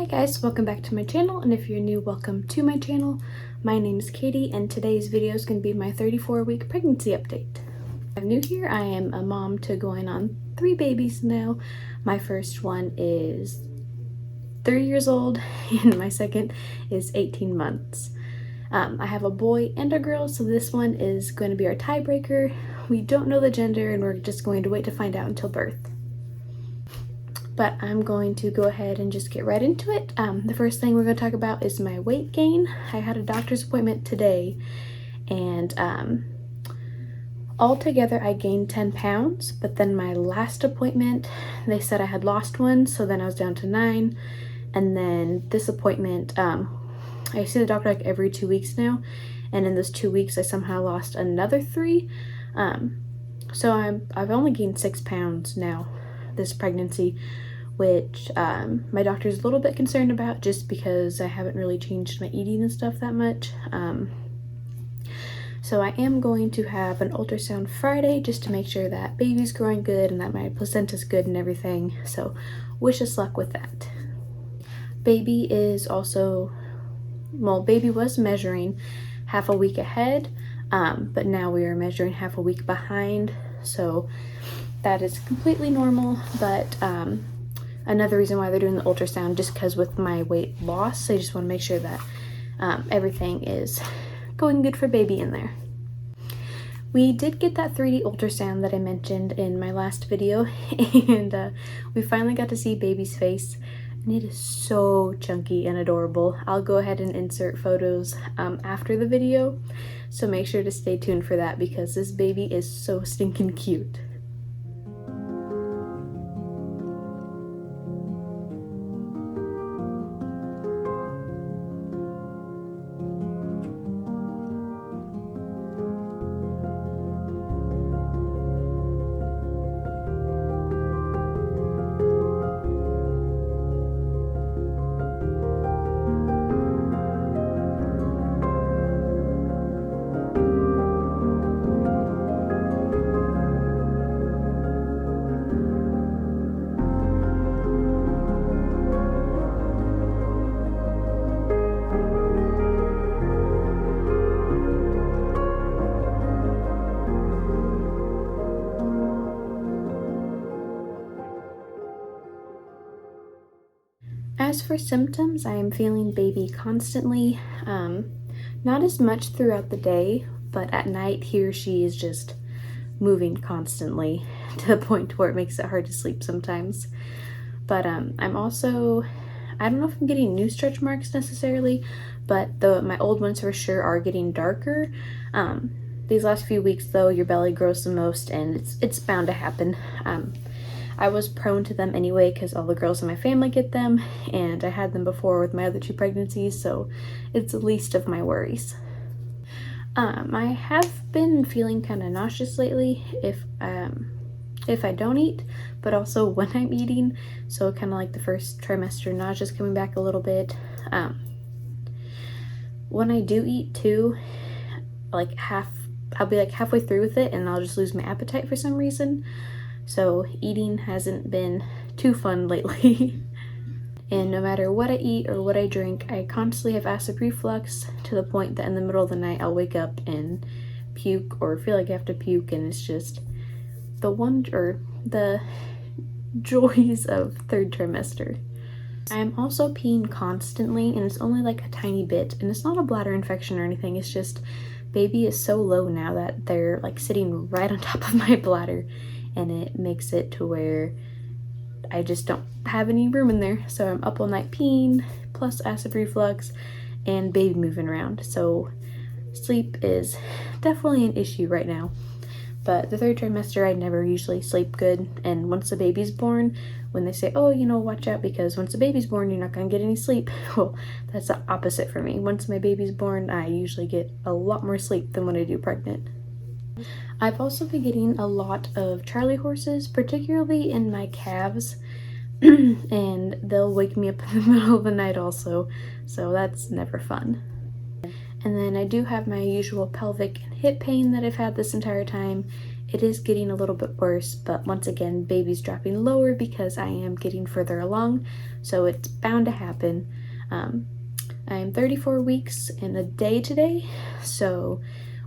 Guys, welcome back to my channel, and if you're new, welcome to my channel. My name is Katie and today's video is going to be my 34-week pregnancy update. If I'm new here, I am a mom to going on 3 babies now. My first one is 3 years old and my second is 18 months. I have a boy and a girl, so this one is going to be our tiebreaker. We don't know the gender and we're just going to wait to find out until birth. But I'm going to go ahead and just get right into it. The first thing we're going to talk about is my weight gain. I had a doctor's appointment today, and altogether I gained 10 pounds, but then my last appointment, they said I had lost 1, so then I was down to 9, and then this appointment, I see the doctor like every 2 weeks now, and in those 2 weeks I somehow lost another 3, so I've only gained 6 pounds now this pregnancy, which my doctor's a little bit concerned about just because I haven't really changed my eating and stuff that much. So I am going to have an ultrasound Friday just to make sure that baby's growing good and that my placenta's good and everything. So wish us luck with that. Baby is also, well, baby was measuring half a week ahead, but now we are measuring half a week behind. So that is completely normal, but another reason why they're doing the ultrasound, just because with my weight loss, they just want to make sure that everything is going good for baby in there. We did get that 3D ultrasound that I mentioned in my last video, and we finally got to see baby's face, and it is so chunky and adorable. I'll go ahead and insert photos after the video, so make sure to stay tuned for that because this baby is so stinking cute. As for symptoms, I am feeling baby constantly, not as much throughout the day, but at night he or she is just moving constantly to the point where it makes it hard to sleep sometimes. But I'm also, I don't know if I'm getting new stretch marks necessarily, but my old ones for sure are getting darker. These last few weeks though, your belly grows the most, and it's bound to happen. I was prone to them anyway because all the girls in my family get them, and I had them before with my other 2 pregnancies, so it's the least of my worries. I have been feeling kind of nauseous lately if I don't eat, but also when I'm eating, so kind of like the first trimester nausea's coming back a little bit. When I do eat too, I'll be like halfway through with it and I'll just lose my appetite for some reason. So eating hasn't been too fun lately. And no matter what I eat or what I drink, I constantly have acid reflux to the point that in the middle of the night I'll wake up and puke or feel like I have to puke, and it's just the joys of 3rd trimester. I am also peeing constantly, and it's only like a tiny bit, and it's not a bladder infection or anything. It's just baby is so low now that they're like sitting right on top of my bladder, and it makes it to where I just don't have any room in there. So I'm up all night peeing, plus acid reflux, and baby moving around. So sleep is definitely an issue right now. But the 3rd trimester, I never usually sleep good. And once the baby's born, when they say, oh, watch out because once the baby's born, you're not going to get any sleep. Well, that's the opposite for me. Once my baby's born, I usually get a lot more sleep than when I do pregnant. I've also been getting a lot of Charlie horses, particularly in my calves, and they'll wake me up in the middle of the night also, so that's never fun. And then I do have my usual pelvic and hip pain that I've had this entire time, it is getting a little bit worse, but once again, baby's dropping lower because I am getting further along, so it's bound to happen. I am 34 weeks and a day today, so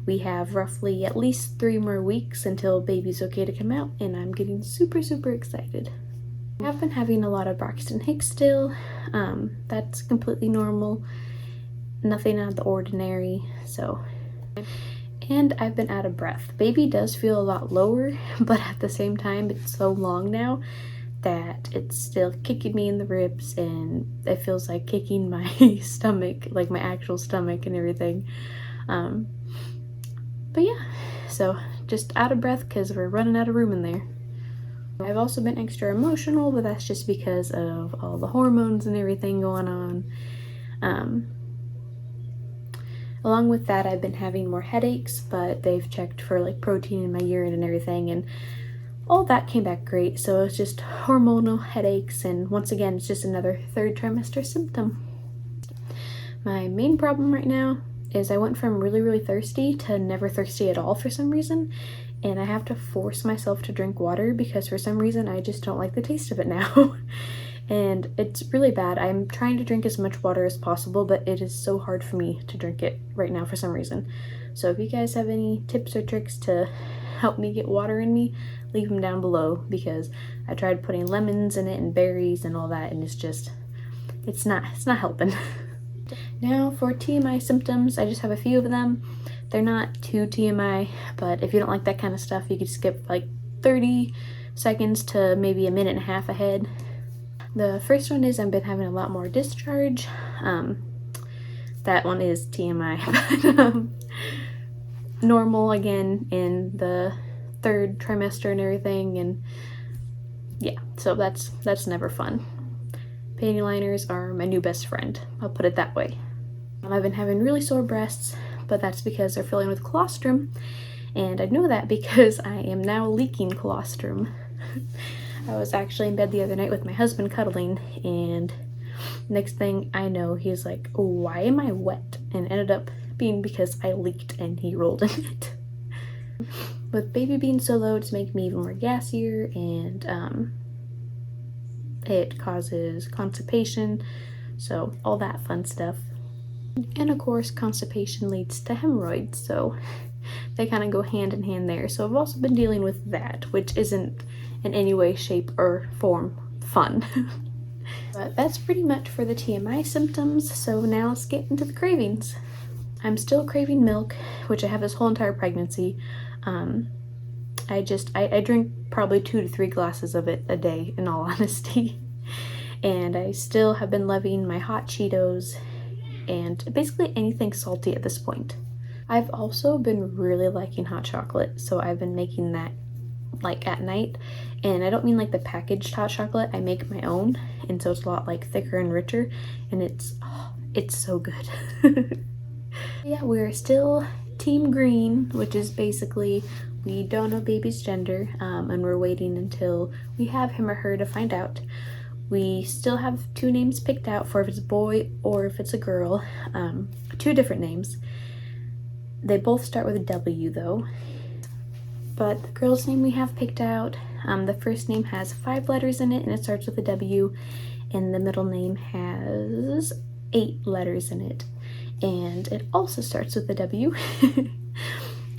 we have roughly at least 3 more weeks until baby's okay to come out, and I'm getting super, super excited. I have been having a lot of Braxton Hicks still. That's completely normal, nothing out of the ordinary, so. And I've been out of breath. Baby does feel a lot lower, but at the same time, it's so long now that it's still kicking me in the ribs, and it feels like kicking my stomach, like my actual stomach and everything. But yeah, so just out of breath because we're running out of room in there. I've also been extra emotional, but that's just because of all the hormones and everything going on. Along with that, I've been having more headaches, but they've checked for like protein in my urine and everything, and all that came back great. So it's just hormonal headaches, and once again, it's just another 3rd trimester symptom. My main problem right now is I went from really, really thirsty to never thirsty at all for some reason, and I have to force myself to drink water because for some reason I just don't like the taste of it now. And it's really bad. I'm trying to drink as much water as possible, but it is so hard for me to drink it right now for some reason. So if you guys have any tips or tricks to help me get water in me, leave them down below, because I tried putting lemons in it and berries and all that, and it's not helping. Now for TMI symptoms, I just have a few of them. They're not too TMI, but if you don't like that kind of stuff, you could skip like 30 seconds to maybe a minute and a half ahead. The first one is I've been having a lot more discharge. That one is TMI, but normal again in the 3rd trimester and everything, and yeah, so that's never fun. Panty liners are my new best friend, I'll put it that way. I've been having really sore breasts, but that's because they're filling with colostrum, and I know that because I am now leaking colostrum. I was actually in bed the other night with my husband cuddling, and next thing I know, he's like, "Oh, why am I wet?" And it ended up being because I leaked and he rolled in it. With baby being so low, it's making me even more gassier, and it causes constipation, so all that fun stuff. And of course, constipation leads to hemorrhoids, so they kind of go hand in hand there. So I've also been dealing with that, which isn't in any way, shape, or form fun. But that's pretty much for the TMI symptoms, so now let's get into the cravings. I'm still craving milk, which I have this whole entire pregnancy. I drink probably 2 to 3 glasses of it a day, in all honesty. And I still have been loving my hot Cheetos and basically anything salty at this point. I've also been really liking hot chocolate, so I've been making that like at night, and I don't mean like the packaged hot chocolate. I make my own, and so it's a lot like thicker and richer, and it's so good. Yeah, we're still team green, which is basically we don't know baby's gender, and we're waiting until we have him or her to find out. We still have 2 names picked out for if it's a boy or if it's a girl. 2 different names. They both start with a W though. But the girl's name we have picked out, the first name has 5 letters in it and it starts with a W, and the middle name has 8 letters in it and it also starts with a W.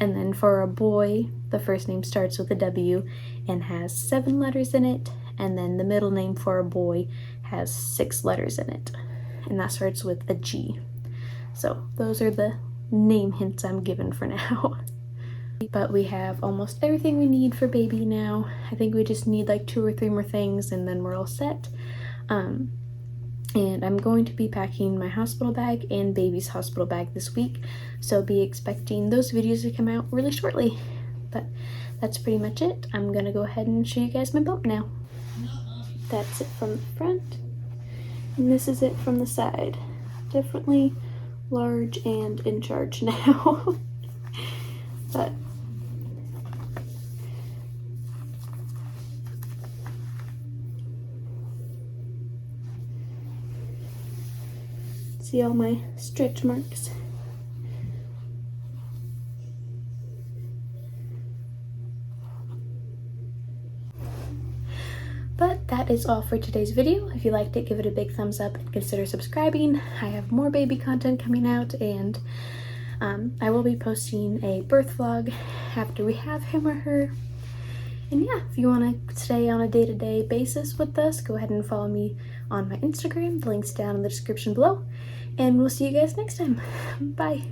And then for a boy, the first name starts with a W and has 7 letters in it, and then the middle name for a boy has 6 letters in it, and that starts with a G. So those are the name hints I'm given for now. But we have almost everything we need for baby now. I think we just need like 2 or 3 more things and then we're all set. And I'm going to be packing my hospital bag and baby's hospital bag this week, so be expecting those videos to come out really shortly. But that's pretty much it. I'm gonna go ahead and show you guys my bump now. That's it from the front, and this is it from the side. Definitely large and in charge now. But see all my stretch marks. But that is all for today's video. If you liked it, give it a big thumbs up and consider subscribing. I have more baby content coming out, and I will be posting a birth vlog after we have him or her. And yeah, if you want to stay on a day-to-day basis with us, go ahead and follow me on my Instagram. The link's down in the description below. And we'll see you guys next time. Bye.